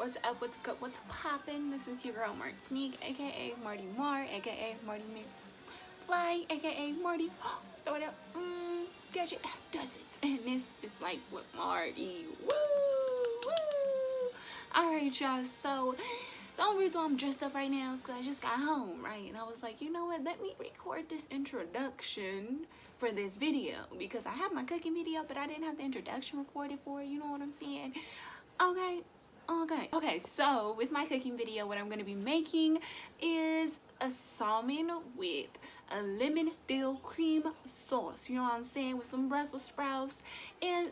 What's up, what's good, what's poppin'? This is your girl Marty Sneak, aka Marty Mar, aka Marty McFly, aka Marty throw it up, gadget does it. And this is like with Marty. Woo! Alright, y'all, so the only reason I'm dressed up right now is because I just got home, right? And I was like, you know what, let me record this introduction for this video, because I have my cooking video, but I didn't have the introduction recorded for it, you know what I'm saying? Okay, so with my cooking video, what I'm going to be making is a salmon with a lemon dill cream sauce, you know what I'm saying, with some Brussels sprouts and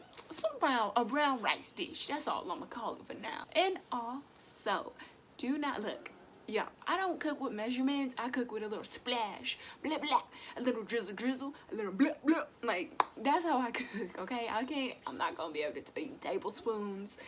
a brown rice dish. That's all I'm going to call it for now. And also, do not look. Yeah, I don't cook with measurements. I cook with a little splash, blah, blah, a little drizzle, a little blah, blah. Like, that's how I cook, okay? I'm not going to be able to tell you tablespoons,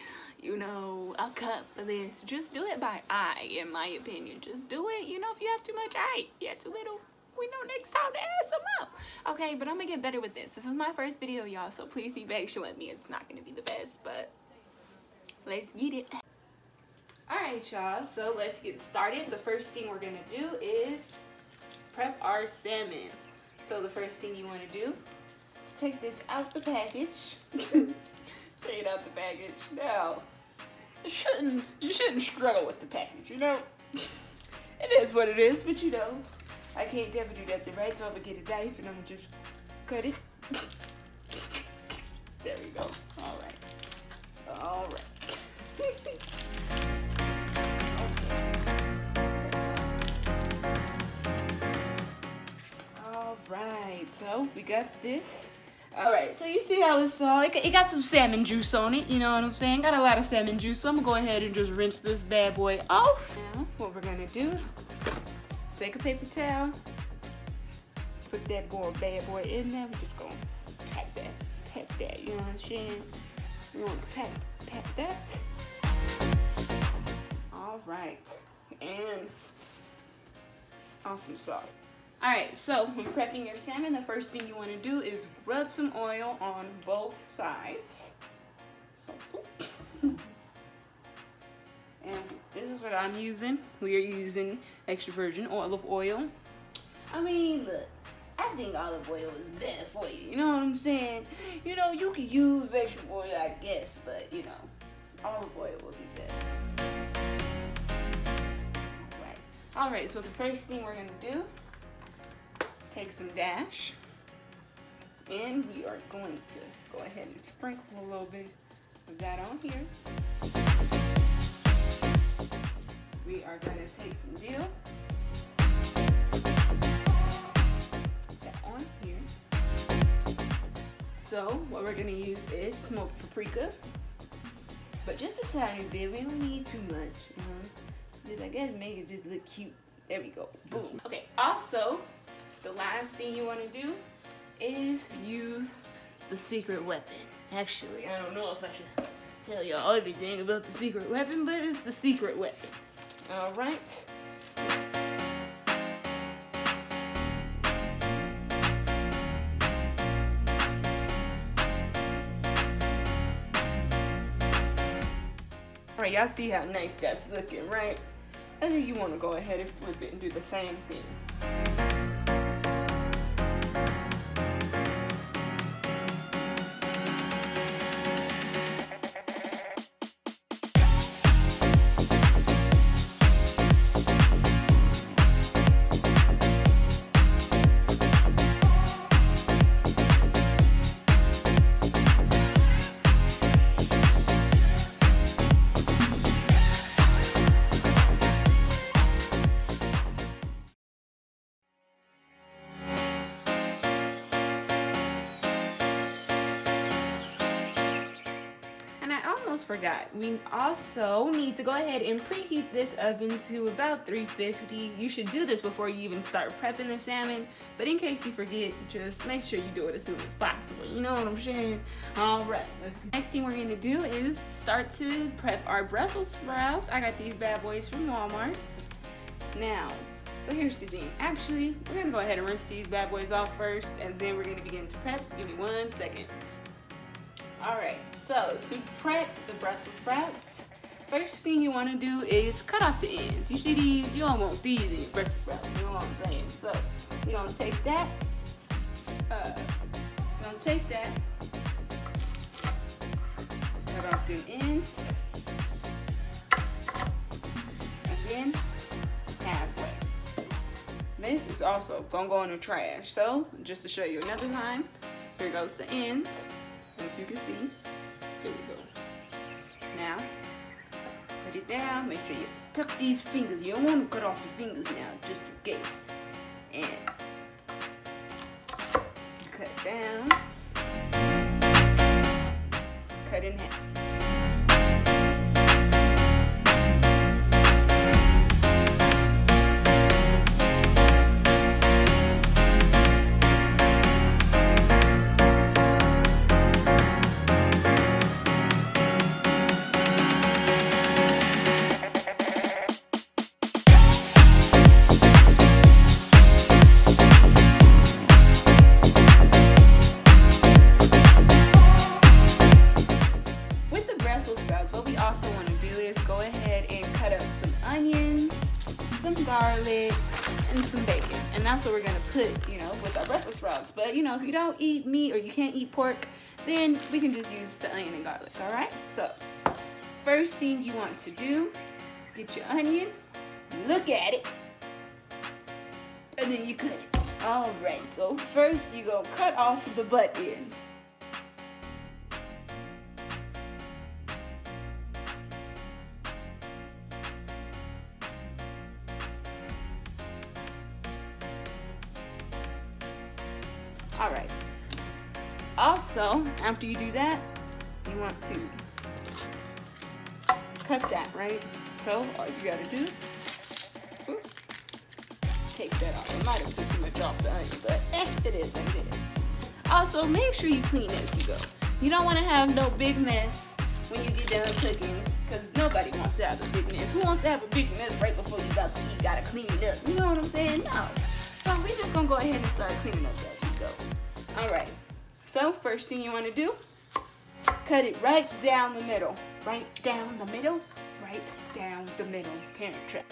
you know, a cup of this. Just do it by eye, in my opinion. Just do it. You know, if you have too much, you have too little, we know next time to add some up. Okay, but I'm going to get better with this. This is my first video, y'all, so please be patient with me. It's not going to be the best, but let's get it. Alright, y'all, so let's get started. The first thing we're going to do is prep our salmon. So the first thing you want to do is take this out the package. Take it out the package. Now, you shouldn't struggle with the package, you know? It is what it is, but you know, I can't definitely do that right, so I'm going to get a knife and I'm going to just cut it. There we go. Alright. Alright, so we got this. Alright, so you see how it's all, it got some salmon juice on it, you know what I'm saying? Got a lot of salmon juice, so I'm gonna go ahead and just rinse this bad boy off. Now, what we're gonna do is take a paper towel, put that bad boy in there. We're just gonna pat that, you know what I'm saying? You wanna pat that. Alright, and awesome sauce. Alright, so when prepping your salmon, the first thing you want to do is rub some oil on both sides. So, and this is what I'm using. We are using extra virgin olive oil. I mean, look, I think olive oil is better for you. You know what I'm saying? You know, you can use vegetable oil, I guess, but you know, olive oil will be best. Alright, so the first thing we're going to do, take some dash, and we are going to go ahead and sprinkle a little bit of that on here. We are going to take some dill, that on here. So what we're going to use is smoked paprika, but just a tiny bit. We don't need too much. I guess make it just look cute. There we go. Boom. Okay, also, the last thing you want to do is use the secret weapon. Actually, I don't know if I should tell y'all everything about the secret weapon, but it's the secret weapon. Alright. Alright, y'all see how nice that's looking, right? And then you want to go ahead and flip it and do the same thing. Forgot, we also need to go ahead and preheat this oven to about 350. You should do this before you even start prepping the salmon, but in case you forget, just make sure you do it as soon as possible. You know what I'm saying? Alright, next thing we're gonna do is start to prep our Brussels sprouts. I got these bad boys from Walmart. Now, so here's the thing. Actually, we're gonna go ahead and rinse these bad boys off first, and then we're gonna begin to prep, so give me 1 second. Alright, so to prep the Brussels sprouts, first thing you want to do is cut off the ends. You see these? You don't want these in your Brussels sprouts. You know what I'm saying? So we're gonna take that. Cut off them ends, and then halfway. This is also gonna go in the trash. So just to show you another time, here goes the ends. As you can see, here we go. Now, put it down. Make sure you tuck these fingers. You don't want to cut off your fingers now, just in case. And cut it down. Cut in half. What we also want to do is go ahead and cut up some onions, some garlic, and some bacon. And that's what we're going to put, with our Brussels sprouts. But, if you don't eat meat or you can't eat pork, then we can just use the onion and garlic, all right? So, first thing you want to do, get your onion, look at it, and then you cut it. All right, so first you go cut off the butt ends. All right. Also, after you do that, you want to cut that, right? So all you gotta do, take that off. I might have took too much off the onion, but it is what it is. Also, make sure you clean as you go. You don't want to have no big mess when you get done cooking, because nobody wants to have a big mess. Who wants to have a big mess right before you about to eat? Gotta clean it up. You know what I'm saying? No. So we're just gonna go ahead and start cleaning up as we go. All right. So first thing you want to do, cut it right down the middle. Right down the middle. Right down the middle. Parent trap.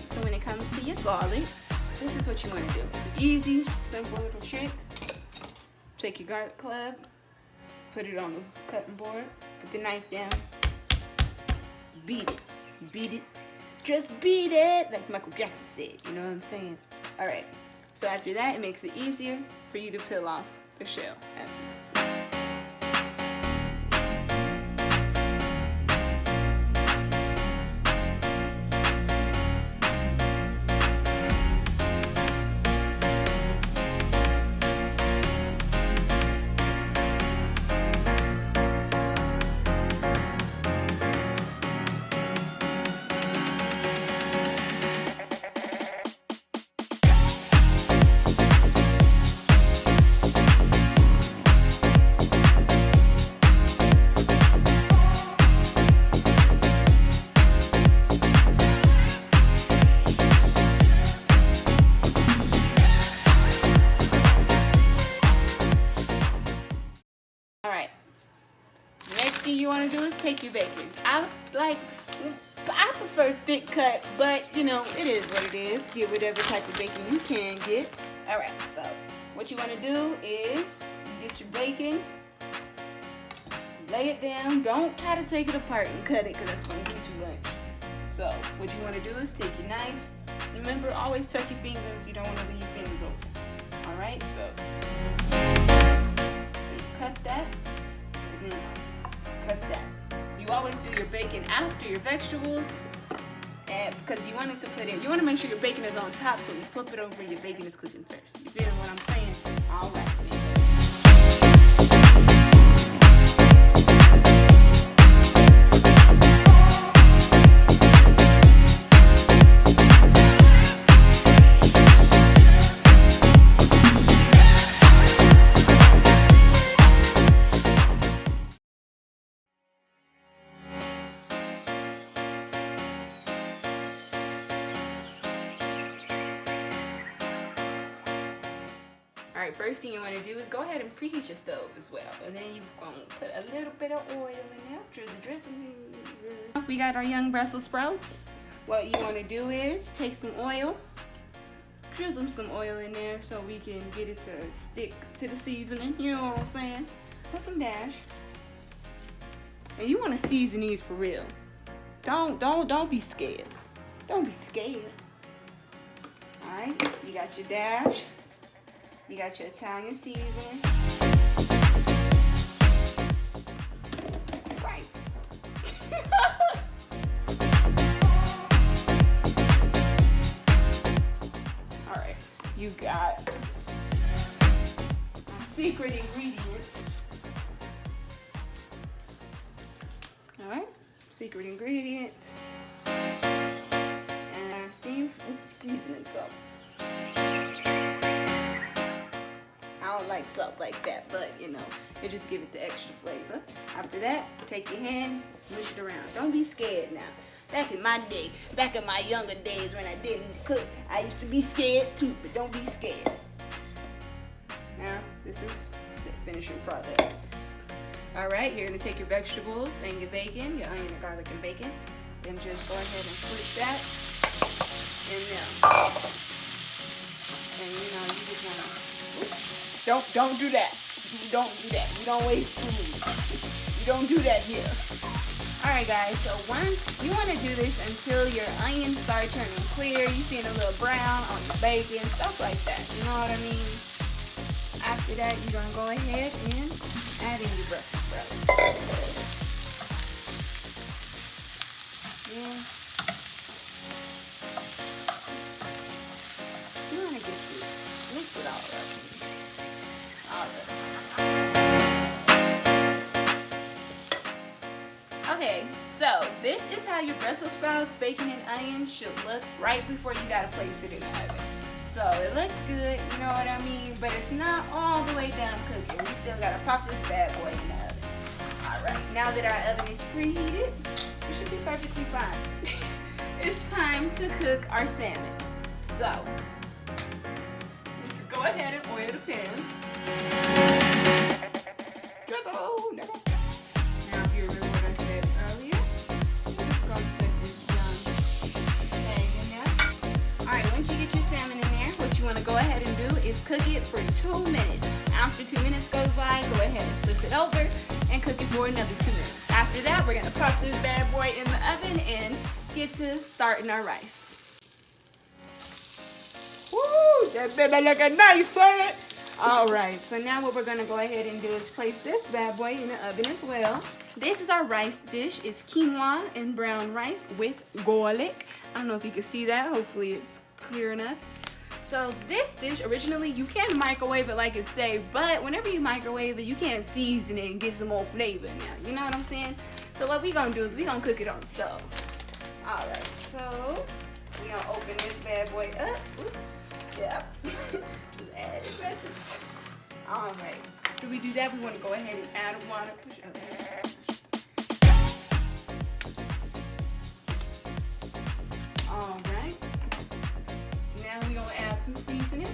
So when it comes to your garlic, this is what you want to do. It's an easy, simple little trick. Take your garlic clove, put it on the cutting board, put the knife down, beat it. Beat it. Just beat it, like Michael Jackson said, you know what I'm saying? All right, so after that, it makes it easier for you to peel off the shell, as you can see. You want to do is take your bacon. I prefer thick cut, but it is what it is. Get whatever type of bacon you can get. All right, so what you want to do is get your bacon, lay it down. Don't try to take it apart and cut it, because that's going to be too much. So what you want to do is take your knife. Remember, always tuck your fingers. You don't want to leave your fingers open. All right, so you cut that, and then like that. You always do your bacon after your vegetables, and because you want it to put in, you want to make sure your bacon is on top, so when you flip it over, your bacon is cooking first. You feel what I'm saying? All right. Alright, first thing you want to do is go ahead and preheat your stove as well. And then you're going to put a little bit of oil in there. Dressing. We got our young Brussels sprouts. What you want to do is take some oil, drizzle some oil in there so we can get it to stick to the seasoning. You know what I'm saying? Put some dash. And you want to season these for real. Don't be scared. Don't be scared. Alright, you got your dash. You got your Italian seasoning. Rice. Alright, you got my secret ingredient. Alright, secret ingredient. And steam seasoning salt. I don't like salt like that, but you know, it just give it the extra flavor. After that, take your hand, mush it around. Don't be scared now. Back in my day, back in my younger days when I didn't cook, I used to be scared too, but don't be scared. Now, this is the finishing product. All right, you're gonna take your vegetables and your bacon, your onion and garlic and bacon, and just go ahead and put that in there. And you know, you just wanna, don't do that. Don't do that. We don't waste food. You don't do that here. Alright guys, so once you want to do this until your onions start turning clear, you seeing a little brown on your bacon, stuff like that. You know what I mean? After that, you're gonna go ahead and add in your Brussels sprouts. Yeah. You want to get this, mix it all up. Okay, so this is how your Brussels sprouts, bacon, and onions should look right before you gotta place it in the oven. So it looks good, you know what I mean? But it's not all the way done cooking. We still gotta pop this bad boy in the oven. Alright, now that our oven is preheated, it should be perfectly fine. It's time to cook our salmon. So, let's go ahead and oil the pan. Now, if you remember what I said earlier, I'm just going to set this young egg in there. Alright, once you get your salmon in there, what you want to go ahead and do is cook it for 2 minutes. After 2 minutes goes by, go ahead and flip it over and cook it for another 2 minutes. After that, we're going to pop this bad boy in the oven and get to starting our rice. Woo! That baby looking nice, ain't it? Alright, so now what we're going to go ahead and do is place this bad boy in the oven as well. This is our rice dish. It's quinoa and brown rice with garlic. I don't know if you can see that. Hopefully it's clear enough. So this dish, originally, you can microwave it like it say, but whenever you microwave it, you can't season it and get some more flavor now. You know what I'm saying? So what we going to do is we going to cook it on the stove. Alright, so we going to open this bad boy up. Oops. Yep. Just add the dresses. Alright. After we do that, we want to go ahead and add water. Push it up. Alright. Now we're going to add some seasoning.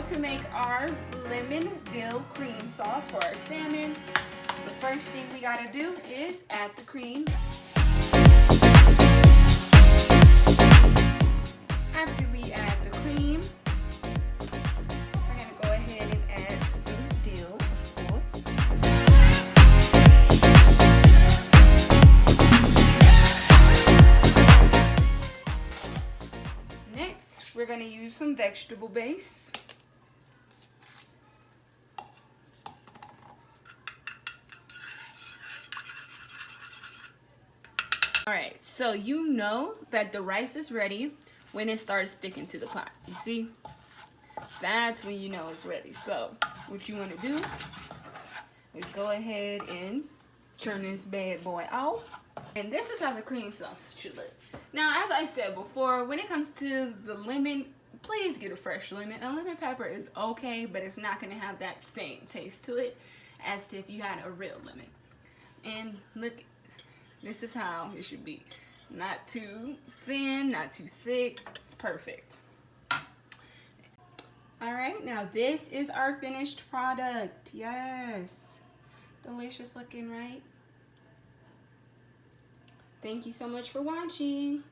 to make our lemon dill cream sauce for our salmon, the first thing we gotta do is add the cream. After we add the cream, we're gonna go ahead and add some dill, of course. Next, we're gonna use some vegetable base. Alright, so you know that the rice is ready when it starts sticking to the pot. You see? That's when you know it's ready. So, what you want to do is go ahead and turn this bad boy off. And this is how the cream sauce should look. Now, as I said before, when it comes to the lemon, please get a fresh lemon. A lemon pepper is okay, but it's not going to have that same taste to it as if you had a real lemon. And look, this is how it should be. Not too thin, not too thick. It's perfect. Alright, now this is our finished product. Yes. Delicious looking, right? Thank you so much for watching.